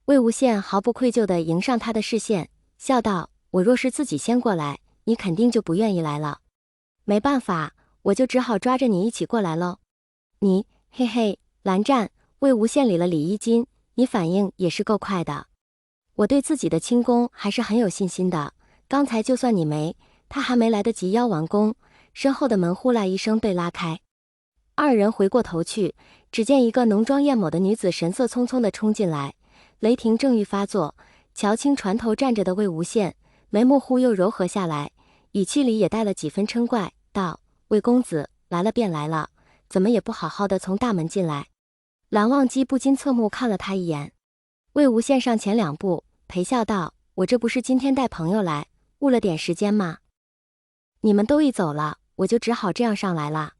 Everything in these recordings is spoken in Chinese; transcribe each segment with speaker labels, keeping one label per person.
Speaker 1: 魏无羡毫不愧疚地迎上他的视线，笑道：“我若是自己先过来，你肯定就不愿意来了。没办法，我就只好抓着你一起过来喽。你，嘿嘿。”蓝湛，魏无羡理了理衣襟，你反应也是够快的。我对自己的轻功还是很有信心的，刚才就算你没，他还没来得及邀完功，身后的门呼啦一声被拉开。二人回过头去，只见一个浓妆艳抹的女子神色匆匆地冲进来。雷霆正欲发作，瞧清船头站着的魏无羡，眉目忽又柔和下来，语气里也带了几分嗔怪，道：“魏公子，来了便来了，怎么也不好好的从大门进来？”蓝忘机不禁侧目看了他一眼。魏无羡上前2步，陪笑道：“我这不是今天带朋友来，误了点时间吗？你们都一走了，我就只好这样上来了。”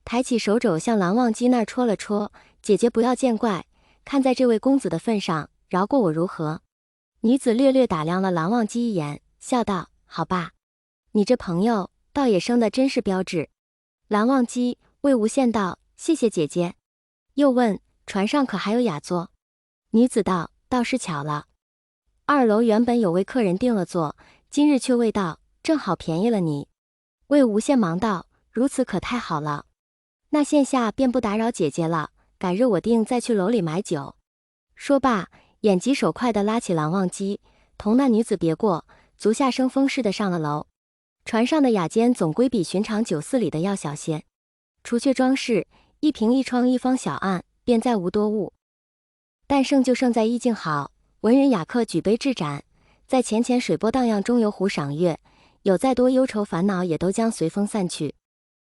Speaker 1: 抬起手肘向蓝忘机那儿戳了戳，姐姐不要见怪，看在这位公子的份上，饶过我如何？女子略略打量了蓝忘机一眼，笑道：“好吧，你这朋友倒也生得真是标致。”蓝忘机、魏无羡道：“谢谢姐姐。”又问：“船上可还有雅座？”女子道：“倒是巧了，2楼原本有位客人订了座，今日却未到，正好便宜了你。”魏无羡忙道：“如此可太好了，那现下便不打扰姐姐了，改日我定再去楼里买酒。”说罢，眼疾手快地拉起蓝忘机，同那女子别过，足下生风似的上了楼。船上的雅间总归比寻常酒肆里的要小些，除却装饰，一屏一窗一方小案，便再无多物。但胜就胜在意境好，文人雅客举杯置盏，在浅浅水波荡漾中游湖赏月，有再多忧愁烦恼也都将随风散去。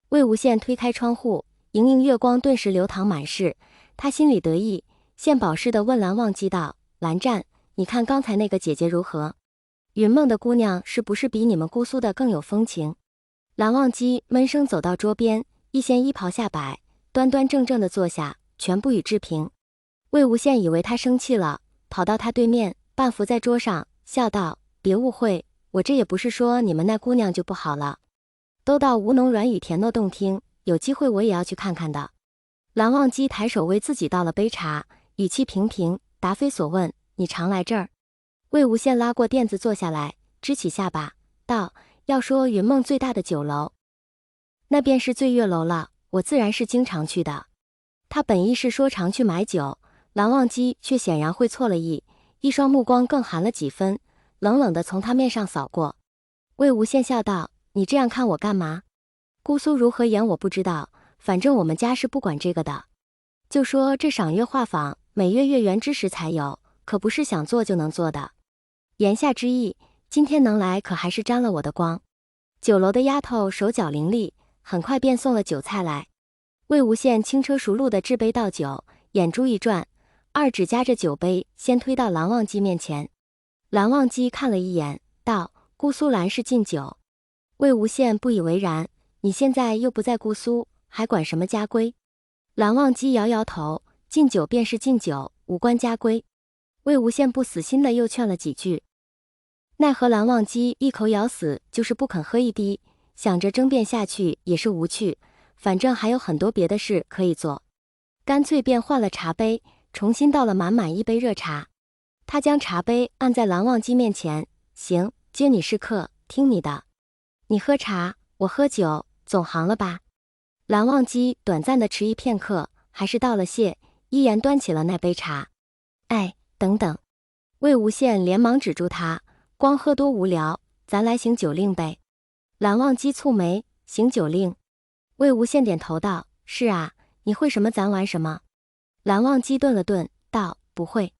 Speaker 1: 魏无羡推开窗户，盈盈月光顿时流淌满室，他心里得意，献宝似的问蓝忘机道：“蓝湛，你看刚才那个姐姐如何？云梦的姑娘是不是比你们姑苏的更有风情？”蓝忘机闷声走到桌边，一掀衣袍下摆，端端正正地坐下，全不予置评。魏无羡以为他生气了，跑到他对面，半伏在桌上，笑道：“别误会，我这也不是说你们那姑娘就不好了，都道吴侬软语甜糯动听，有机会我也要去看看的。”蓝忘机抬手为自己倒了杯茶，语气平平，答非所问：“你常来这儿？”魏无羡拉过垫子坐下来，支起下巴，道：“要说云梦最大的酒楼，那便是醉月楼了，我自然是经常去的。”他本意是说常去买酒，蓝忘机却显然会错了意，一双目光更寒了几分，冷冷地从他面上扫过。魏无羡笑道：“你这样看我干嘛？姑苏如何演我不知道，反正我们家是不管这个的。就说这赏月画舫，每月月圆之时才有，可不是想做就能做的。言下之意，今天能来可还是沾了我的光。”酒楼的丫头手脚伶俐，很快便送了酒菜来。魏无羡轻车熟路地置杯倒酒，眼珠一转，2指夹着酒杯，先推到蓝忘机面前。蓝忘机看了一眼，道：“姑苏兰是禁酒。”魏无羡不以为然：“你现在又不在姑苏，还管什么家规？”蓝忘机摇摇头：“禁酒便是禁酒，无关家规。”魏无羡不死心的又劝了几句，奈何蓝忘机一口咬死，就是不肯喝一滴，想着争辩下去也是无趣，反正还有很多别的事可以做，干脆便换了茶杯，重新倒了满满一杯热茶。他将茶杯按在蓝忘机面前：“行，接你是客，听你的。你喝茶，我喝酒，总行了吧？”蓝忘机短暂的迟疑片刻，还是道了谢，依言端起了那杯茶。“哎，等等！”魏无羡连忙止住他：“光喝多无聊，咱来行酒令呗。”蓝忘机蹙眉：“行酒令？”魏无羡点头道：“是啊，你会什么咱玩什么。”蓝忘机顿了顿，道：“不会。”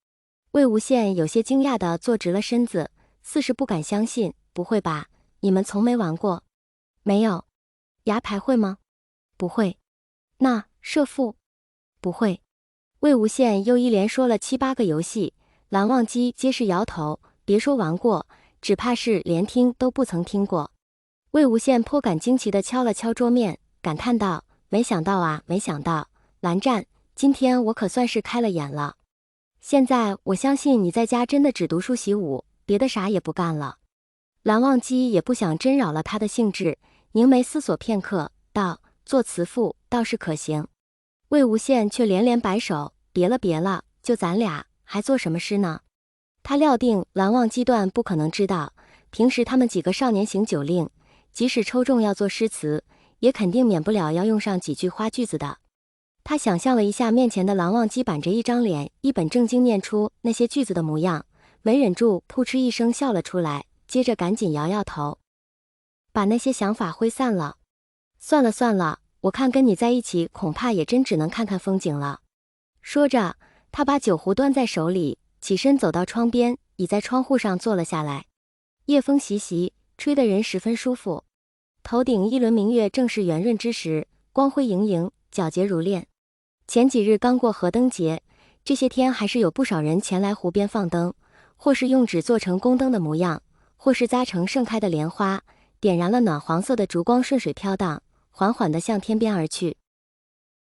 Speaker 1: 魏无羡有些惊讶地坐直了身子，似是不敢相信：“不会吧？你们从没玩过？”“没有。”“牙牌会吗？”“不会。”“那射覆？”“不会。”魏无羡又一连说了7、8个游戏，蓝忘机皆是摇头，别说玩过，只怕是连听都不曾听过。魏无羡颇感惊奇地敲了敲桌面，感叹道：“没想到啊，没想到，蓝湛，今天我可算是开了眼了。现在我相信你在家真的只读书习武，别的啥也不干了。”蓝忘机也不想真扰了他的兴致，凝眉思索片刻，道：“做慈父倒是可行。”魏无羡却连连摆手：“别了别了，就咱俩，还做什么诗呢？他料定蓝忘机段不可能知道，平时他们几个少年行酒令，即使抽中要做诗词，也肯定免不了要用上几句花句子的。他想象了一下面前的蓝忘机板着一张脸，一本正经念出那些句子的模样，没忍住扑哧一声笑了出来，接着赶紧摇摇头，把那些想法挥散了。算了算了，我看跟你在一起恐怕也真只能看看风景了。说着，他把酒壶端在手里，起身走到窗边，倚在窗户上坐了下来。夜风习习，吹得人十分舒服。头顶一轮明月正是圆润之时，光辉莹莹，皎洁如炼。前几日刚过河灯节，这些天还是有不少人前来湖边放灯，或是用纸做成宫灯的模样，或是扎成盛开的莲花，点燃了暖黄色的烛光，顺水飘荡，缓缓地向天边而去。